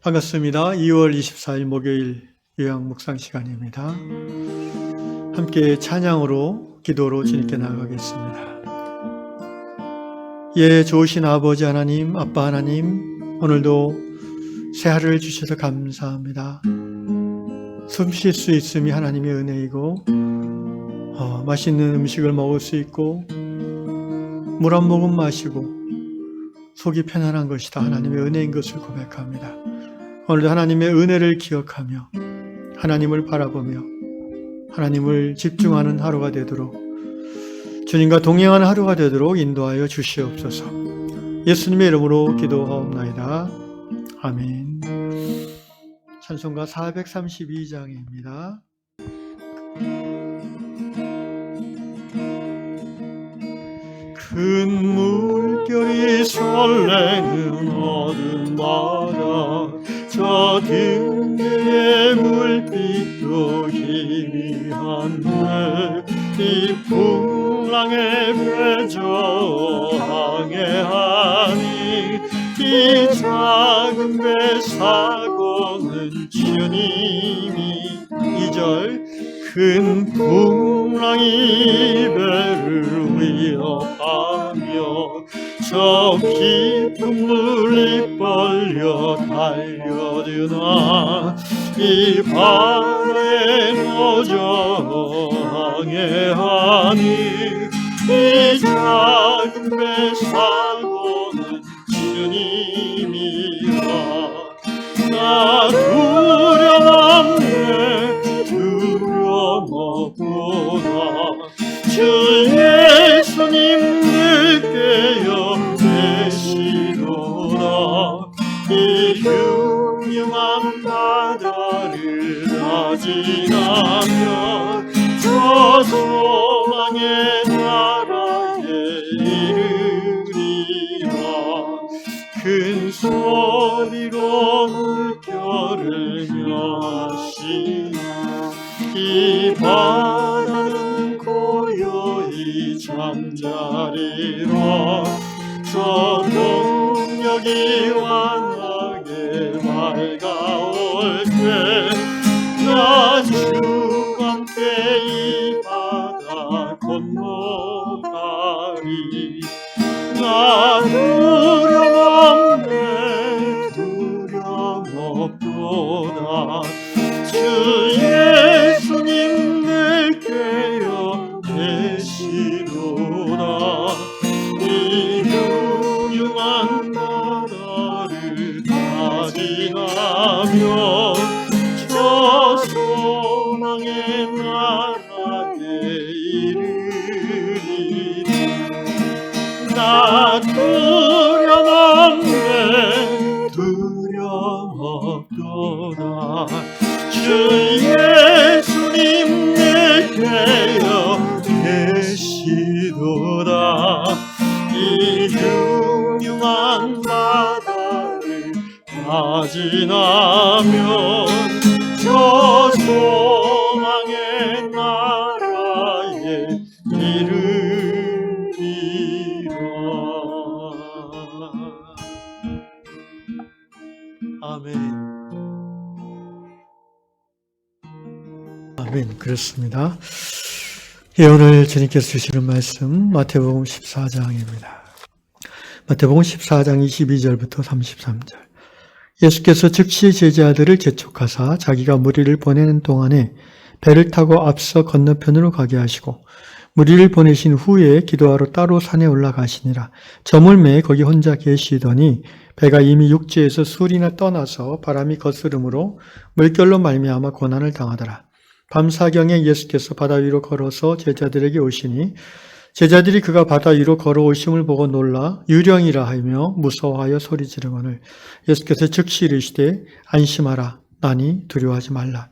반갑습니다. 2월 24일 목요일 요양 묵상 시간입니다. 함께 찬양으로 기도로 주님께 나아가겠습니다. 예, 좋으신 아버지 하나님, 아빠 하나님, 오늘도 새하루를 주셔서 감사합니다. 숨 쉴 수 있음이 하나님의 은혜이고 맛있는 음식을 먹을 수 있고 물 한 모금 마시고 속이 편안한 것이다. 하나님의 은혜인 것을 고백합니다. 오늘도 하나님의 은혜를 기억하며 하나님을 바라보며 하나님을 집중하는 하루가 되도록 주님과 동행하는 하루가 되도록 인도하여 주시옵소서. 예수님의 이름으로 기도하옵나이다. 아멘. 찬송가 432장입니다. 큰 물결이 설레는 어둠 바다 저 등대의 물빛도 희미한데 이 풍랑에 배저 항해하니 이 작은 배 사고는 주님이 2절 큰 풍랑이 배를 위협하며 저 깊은 물이 벌려 달려드나 이 바다에 너저 항해하니 이 작은 배 사고는 주님이라 나 두려움에 두려움없구나 주 예수님 늘 깨어 계시도다 이 흉흉한 바다를 다 지나며 저 소망의 나라에 이르리라 큰 소리로 물결을 멸하시나 이 바다는 고요히 잠자리라 저 동력이 환하게 밝아올 때 나 주와 함께 이 바다 건너가리 나 두려움에 두려움없도다 주 예수님 늘 깨어 계시도다 이 흉흉한 바다를 다 지나며 저 소망의 나라에 이르리 나 두려움에 두려움없도다 주 예수님 늘 깨어 계시도다 이 흉흉한 바다를 다 지나며 저 소망의 나라에 이르리라. 아멘. 아멘. 그렇습니다. 예, 오늘 주님께서 주시는 말씀 마태복음 14장입니다. 마태복음 14장 22절부터 33절. 예수께서 즉시 제자들을 재촉하사 자기가 무리를 보내는 동안에 배를 타고 앞서 건너편으로 가게 하시고 무리를 보내신 후에 기도하러 따로 산에 올라가시니라. 저물매 거기 혼자 계시더니 배가 이미 육지에서 술이나 떠나서 바람이 거스름으로 물결로 말미암아 고난을 당하더라. 밤사경에 예수께서 바다 위로 걸어서 제자들에게 오시니 제자들이 그가 바다 위로 걸어오심을 보고 놀라 유령이라 하며 무서워하여 소리 지르거늘 예수께서 즉시 이르시되 안심하라 나니 두려워하지 말라.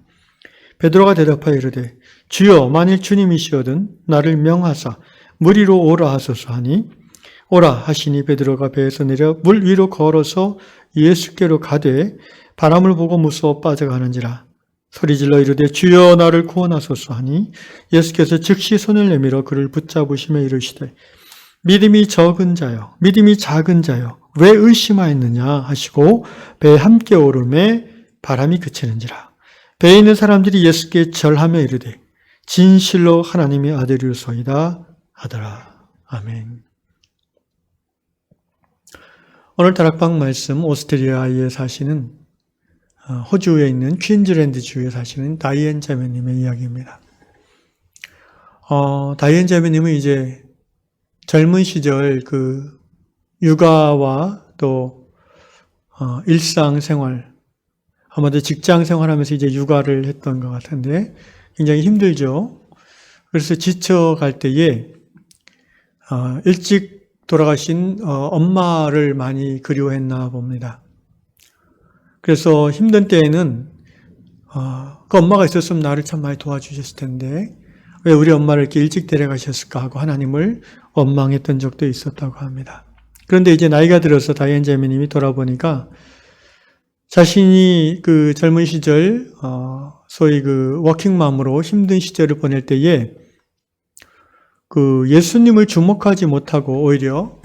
베드로가 대답하여 이르되 주여 만일 주님이시거든 나를 명하사 물 위로 오라 하소서 하니 오라 하시니 베드로가 배에서 내려 물 위로 걸어서 예수께로 가되 바람을 보고 무서워 빠져가는지라. 소리질러 이르되 주여 나를 구원하소서 하니 예수께서 즉시 손을 내밀어 그를 붙잡으시며 이르시되 믿음이 적은 자여, 믿음이 작은 자여, 왜 의심하였느냐 하시고 배에 함께 오름에 바람이 그치는지라. 배에 있는 사람들이 예수께 절하며 이르되 진실로 하나님의 아들이로소이다 하더라. 아멘. 오늘 다락방 말씀 오스트리아에 사시는 호주에 있는 퀸즐랜드 주에 사시는 다이앤 자매님의 이야기입니다. 다이앤 자매님은 이제 젊은 시절 그 육아와 또 일상생활, 아마도 직장 생활하면서 이제 육아를 했던 것 같은데 굉장히 힘들죠. 그래서 지쳐갈 때에 일찍 돌아가신 엄마를 많이 그리워했나 봅니다. 그래서 힘든 때에는 그 엄마가 있었으면 나를 참 많이 도와주셨을 텐데 왜 우리 엄마를 이렇게 일찍 데려가셨을까 하고 하나님을 원망했던 적도 있었다고 합니다. 그런데 이제 나이가 들어서 다이앤 자매님이 돌아보니까 자신이 그 젊은 시절 소위 그 워킹맘으로 힘든 시절을 보낼 때에 그 예수님을 주목하지 못하고 오히려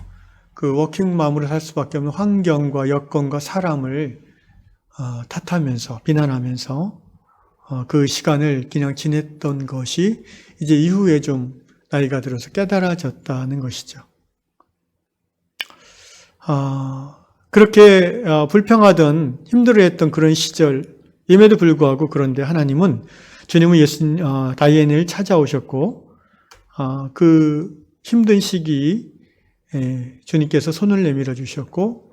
그 워킹맘으로 살 수밖에 없는 환경과 여건과 사람을 탓하면서 비난하면서 그 시간을 그냥 지냈던 것이 이제 이후에 좀 나이가 들어서 깨달아졌다는 것이죠. 그렇게 불평하던 힘들어했던 그런 시절임에도 불구하고 그런데 하나님은 주님은 다이앤을 찾아오셨고 그 힘든 시기에 주님께서 손을 내밀어 주셨고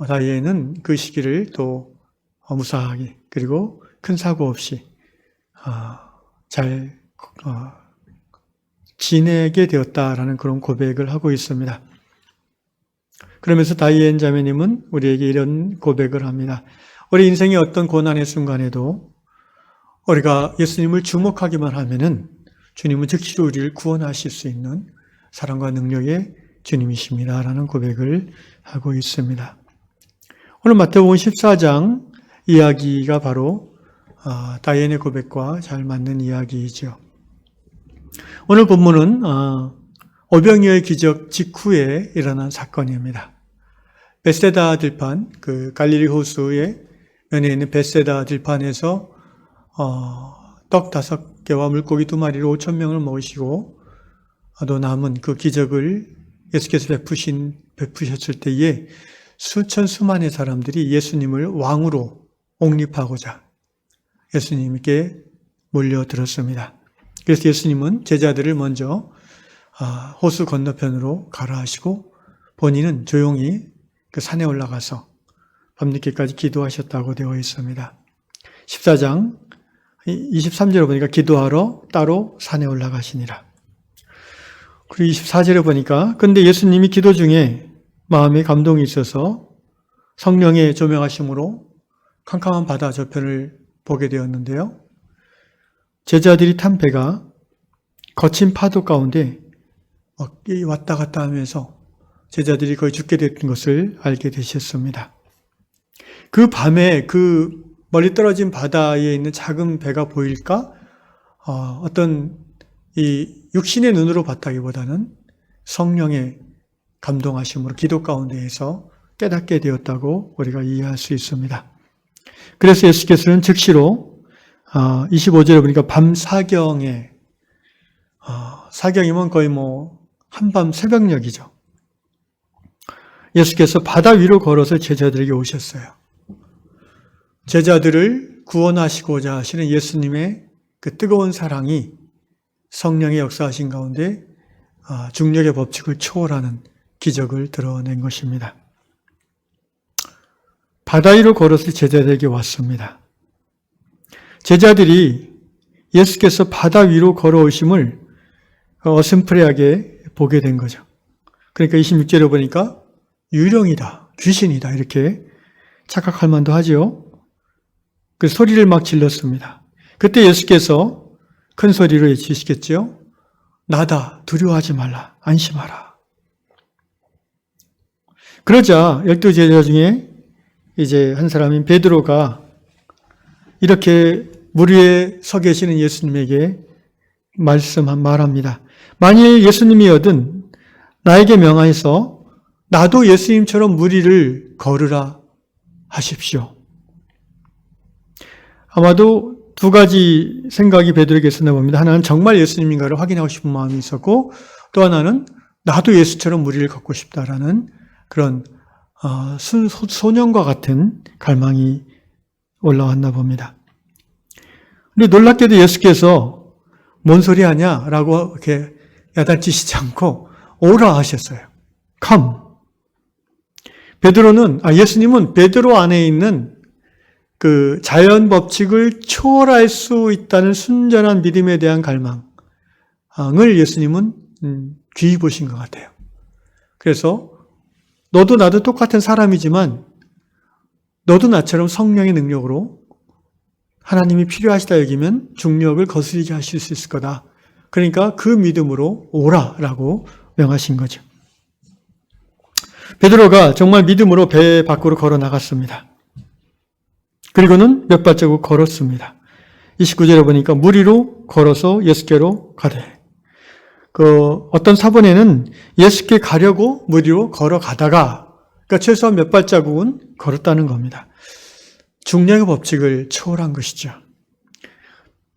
다이앤은 그 시기를 또 무사하게 그리고 큰 사고 없이 잘 지내게 되었다라는 그런 고백을 하고 있습니다. 그러면서 다이앤 자매님은 우리에게 이런 고백을 합니다. 우리 인생의 어떤 고난의 순간에도 우리가 예수님을 주목하기만 하면은 주님은 즉시 우리를 구원하실 수 있는 사랑과 능력의 주님이십니다라는 고백을 하고 있습니다. 오늘 마태복음 14장 이야기가 바로 다이앤의 고백과 잘 맞는 이야기이죠. 오늘 본문은 오병이어의 기적 직후에 일어난 사건입니다. 벳세다 들판, 그 갈릴리 호수의 면에 있는 벳세다 들판에서 떡 5개와 물고기 2마리를 5,000명을 먹으시고 또 남은 그 기적을 예수께서 베푸셨을 때에 수만의 사람들이 예수님을 왕으로 옹립하고자 예수님께 몰려들었습니다. 그래서 예수님은 제자들을 먼저 호수 건너편으로 가라 하시고 본인은 조용히 그 산에 올라가서 밤늦게까지 기도하셨다고 되어 있습니다. 14장 23절에 보니까 기도하러 따로 산에 올라가시니라. 그리고 24절에 보니까 근데 예수님이 기도 중에 마음에 감동이 있어서 성령의 조명하심으로 캄캄한 바다 저편을 보게 되었는데요. 제자들이 탄 배가 거친 파도 가운데 왔다 갔다 하면서 제자들이 거의 죽게 됐던 것을 알게 되셨습니다. 그 밤에 그 멀리 떨어진 바다에 있는 작은 배가 보일까? 어떤 이 육신의 눈으로 봤다기보다는 성령의 감동하심으로 기도 가운데에서 깨닫게 되었다고 우리가 이해할 수 있습니다. 그래서 예수께서는 즉시로 25절에 보니까 밤 사경에 사경이면 거의 한밤 새벽녘이죠. 예수께서 바다 위로 걸어서 제자들에게 오셨어요. 제자들을 구원하시고자 하시는 예수님의 그 뜨거운 사랑이 성령의 역사하신 가운데 중력의 법칙을 초월하는 기적을 드러낸 것입니다. 바다 위로 걸어서 제자들에게 왔습니다. 제자들이 예수께서 바다 위로 걸어오심을 어슴푸레하게 보게 된 거죠. 그러니까 26절에 보니까 유령이다, 귀신이다 이렇게 착각할 만도 하죠. 그 소리를 막 질렀습니다. 그때 예수께서 큰 소리로 외치시겠죠. 나다, 두려워하지 말라, 안심하라. 그러자 12제자 중에 이제 한 사람인 베드로가 이렇게 물 위에 서 계시는 예수님에게 말합니다. 만일 예수님이거든 나에게 명하여서 나도 예수님처럼 무리를 걸으라 하십시오. 아마도 두 가지 생각이 베드로에게 있었나 봅니다. 하나는 정말 예수님인가를 확인하고 싶은 마음이 있었고, 또 하나는 나도 예수처럼 무리를 걷고 싶다라는 그런 소년과 같은 갈망이 올라왔나 봅니다. 근데 놀랍게도 예수께서 뭔 소리 하냐? 라고 이렇게 야단치시지 않고 오라 하셨어요. Come. 예수님은 베드로 안에 있는 그 자연 법칙을 초월할 수 있다는 순전한 믿음에 대한 갈망을 예수님은 귀히 보신 것 같아요. 그래서 너도 나도 똑같은 사람이지만 너도 나처럼 성령의 능력으로 하나님이 필요하시다 여기면 중력을 거스르게 하실 수 있을 거다. 그러니까 그 믿음으로 오라라고 명하신 거죠. 베드로가 정말 믿음으로 배 밖으로 걸어 나갔습니다. 그리고는 몇 발자국 걸었습니다. 29절에 보니까 무리로 걸어서 예수께로 가되. 어떤 사본에는 예수께 가려고 무리로 걸어가다가, 그러니까 최소한 몇 발자국은 걸었다는 겁니다. 중력의 법칙을 초월한 것이죠.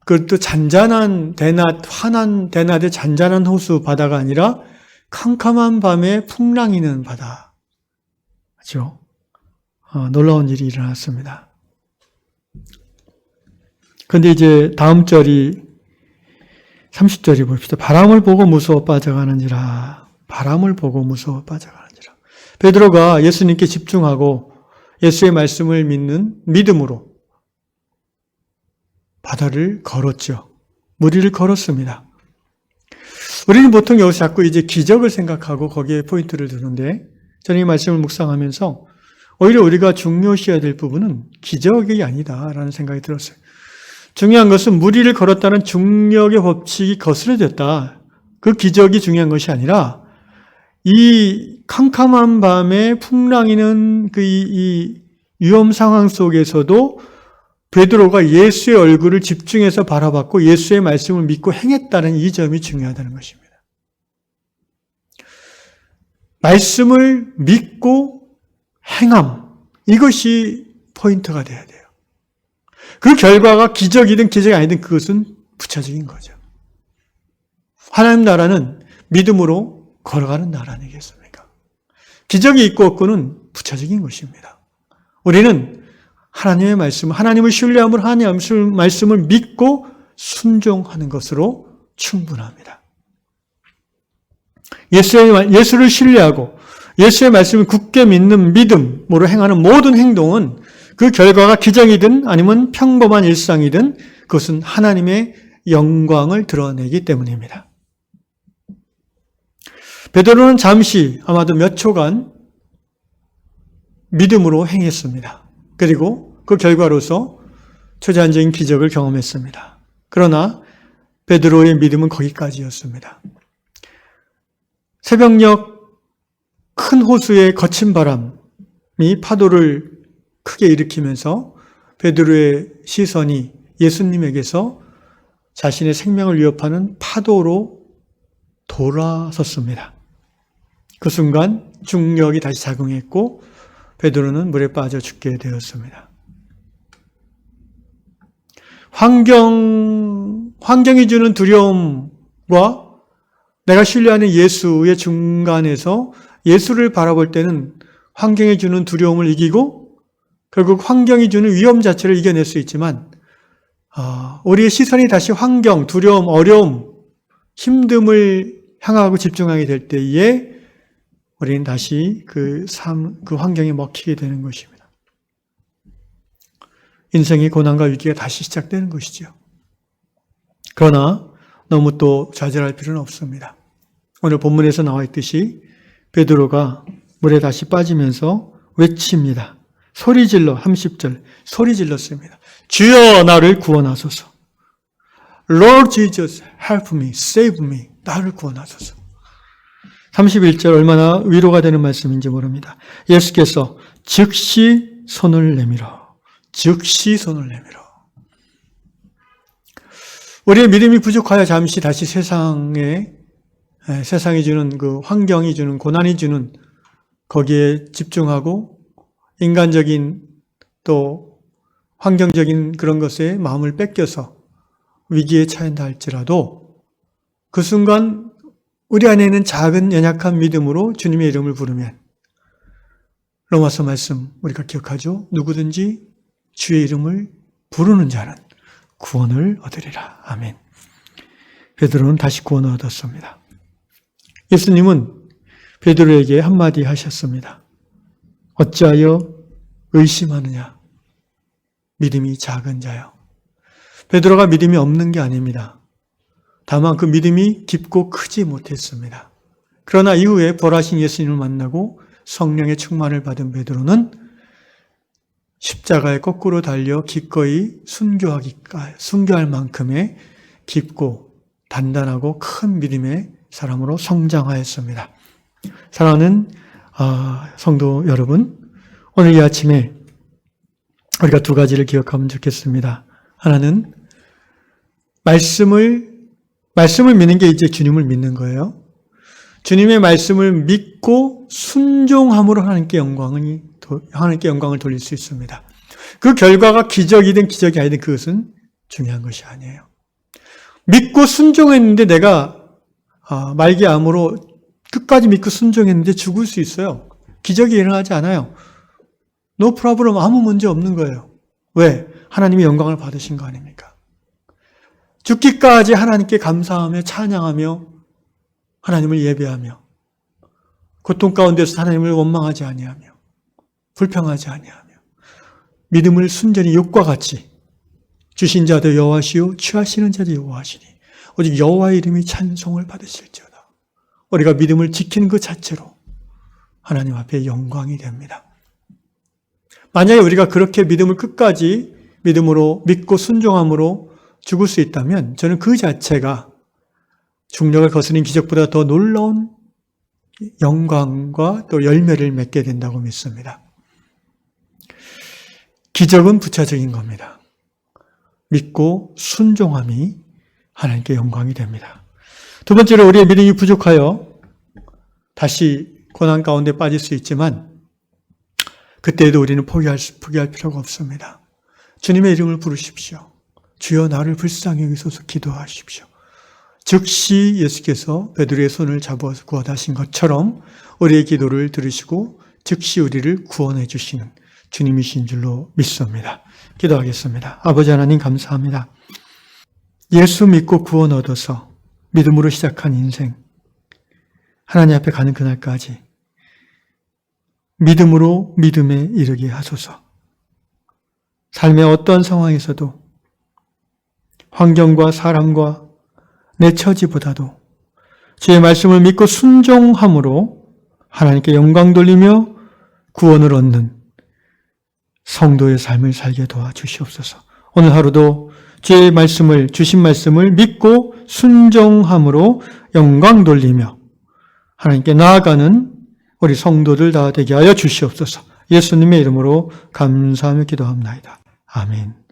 그것도 잔잔한 대낮, 환한 대낮의 잔잔한 호수 바다가 아니라 캄캄한 밤에 풍랑이는 바다. 그렇죠? 놀라운 일이 일어났습니다. 근데 이제 다음 절이 30절이 봅시다. 바람을 보고 무서워 빠져가는지라. 바람을 보고 무서워 빠져가는지라. 베드로가 예수님께 집중하고 예수의 말씀을 믿는 믿음으로 바다를 걸었죠. 무리를 걸었습니다. 우리는 보통 여기서 자꾸 이제 기적을 생각하고 거기에 포인트를 두는데 저는 이 말씀을 묵상하면서 오히려 우리가 중요시해야 될 부분은 기적이 아니다라는 생각이 들었어요. 중요한 것은 무리를 걸었다는 중력의 법칙이 거스려졌다. 그 기적이 중요한 것이 아니라 이 캄캄한 밤에 풍랑이는 이 위험 상황 속에서도 베드로가 예수의 얼굴을 집중해서 바라봤고 예수의 말씀을 믿고 행했다는 이 점이 중요하다는 것입니다. 말씀을 믿고 행함, 이것이 포인트가 돼야 돼요. 그 결과가 기적이든 기적이 아니든 그것은 부차적인 거죠. 하나님 나라는 믿음으로 걸어가는 나라 아니겠습니까? 기적이 있고 없고는 부차적인 것입니다. 우리는 하나님의 말씀, 하나님을 신뢰함으로 하나님의 말씀을 믿고 순종하는 것으로 충분합니다. 예수를 신뢰하고 예수의 말씀을 굳게 믿는 믿음으로 행하는 모든 행동은 그 결과가 기적이든 아니면 평범한 일상이든 그것은 하나님의 영광을 드러내기 때문입니다. 베드로는 잠시 아마도 몇 초간 믿음으로 행했습니다. 그리고 그 결과로서 초자연적인 기적을 경험했습니다. 그러나 베드로의 믿음은 거기까지였습니다. 새벽녘 큰 호수의 거친 바람이 파도를 크게 일으키면서 베드로의 시선이 예수님에게서 자신의 생명을 위협하는 파도로 돌아섰습니다. 그 순간 중력이 다시 작용했고 베드로는 물에 빠져 죽게 되었습니다. 환경이 주는 두려움과 내가 신뢰하는 예수의 중간에서 예수를 바라볼 때는 환경이 주는 두려움을 이기고 결국 환경이 주는 위험 자체를 이겨낼 수 있지만 우리의 시선이 다시 환경, 두려움, 어려움, 힘듦을 향하고 집중하게 될 때에 우리는 다시 그 환경에 먹히게 되는 것입니다. 인생의 고난과 위기가 다시 시작되는 것이죠. 그러나 너무 또 좌절할 필요는 없습니다. 오늘 본문에서 나와 있듯이 베드로가 물에 다시 빠지면서 외칩니다. 소리질러 30절 소리 질렀습니다. 주여 나를 구원하소서. Lord Jesus, help me, save me. 나를 구원하소서. 31절 얼마나 위로가 되는 말씀인지 모릅니다. 예수께서 즉시 손을 내밀어. 즉시 손을 내밀어. 우리의 믿음이 부족하여 잠시 다시 세상이 주는 그 환경이 주는 고난이 주는 거기에 집중하고 인간적인 또 환경적인 그런 것에 마음을 뺏겨서 위기에 처한다 할지라도 그 순간 우리 안에 있는 작은 연약한 믿음으로 주님의 이름을 부르면 로마서 말씀 우리가 기억하죠. 누구든지 주의 이름을 부르는 자는 구원을 얻으리라. 아멘. 베드로는 다시 구원을 얻었습니다. 예수님은 베드로에게 한마디 하셨습니다. 어찌하여 의심하느냐? 믿음이 작은 자요. 베드로가 믿음이 없는 게 아닙니다. 다만 그 믿음이 깊고 크지 못했습니다. 그러나 이후에 부활하신 예수님을 만나고 성령의 충만을 받은 베드로는 십자가에 거꾸로 달려 기꺼이 순교할 만큼의 깊고 단단하고 큰 믿음의 사람으로 성장하였습니다. 사랑하는 성도 여러분, 오늘 이 아침에 우리가 두 가지를 기억하면 좋겠습니다. 하나는 말씀을 믿는 게 이제 주님을 믿는 거예요. 주님의 말씀을 믿고 순종함으로 하나님께 영광을 돌릴 수 있습니다. 그 결과가 기적이든 기적이 아니든 그것은 중요한 것이 아니에요. 믿고 순종했는데 내가 말기암으로 끝까지 믿고 순종했는데 죽을 수 있어요. 기적이 일어나지 않아요. No problem, 아무 문제 없는 거예요. 왜? 하나님이 영광을 받으신 거 아닙니까? 죽기까지 하나님께 감사하며 찬양하며 하나님을 예배하며 고통 가운데서 하나님을 원망하지 아니하며 불평하지 아니하며 믿음을 순전히 욕과 같이 주신 자도 여호와시요 취하시는 자도 여호와시니 오직 여호와의 이름이 찬송을 받으실지어다. 우리가 믿음을 지키는 것 자체로 하나님 앞에 영광이 됩니다. 만약에 우리가 그렇게 믿음을 끝까지 믿음으로 믿고 순종함으로 죽을 수 있다면 저는 그 자체가 중력을 거스린 기적보다 더 놀라운 영광과 또 열매를 맺게 된다고 믿습니다. 기적은 부차적인 겁니다. 믿고 순종함이 하나님께 영광이 됩니다. 두 번째로 우리의 믿음이 부족하여 다시 고난 가운데 빠질 수 있지만 그때에도 우리는 포기할 필요가 없습니다. 주님의 이름을 부르십시오. 주여 나를 불쌍히 여기소서 기도하십시오. 즉시 예수께서 베드로의 손을 잡아서 구원하신 것처럼 우리의 기도를 들으시고 즉시 우리를 구원해 주시는 주님이신 줄로 믿습니다. 기도하겠습니다. 아버지 하나님 감사합니다. 예수 믿고 구원 얻어서 믿음으로 시작한 인생 하나님 앞에 가는 그날까지 믿음으로 믿음에 이르게 하소서. 삶의 어떤 상황에서도 환경과 사람과 내 처지보다도 주의 말씀을 믿고 순종함으로 하나님께 영광 돌리며 구원을 얻는 성도의 삶을 살게 도와주시옵소서. 오늘 하루도 주의 말씀을, 주신 말씀을 믿고 순종함으로 영광 돌리며 하나님께 나아가는 우리 성도들 다 되게 하여 주시옵소서. 예수님의 이름으로 감사하며 기도합니다. 아멘.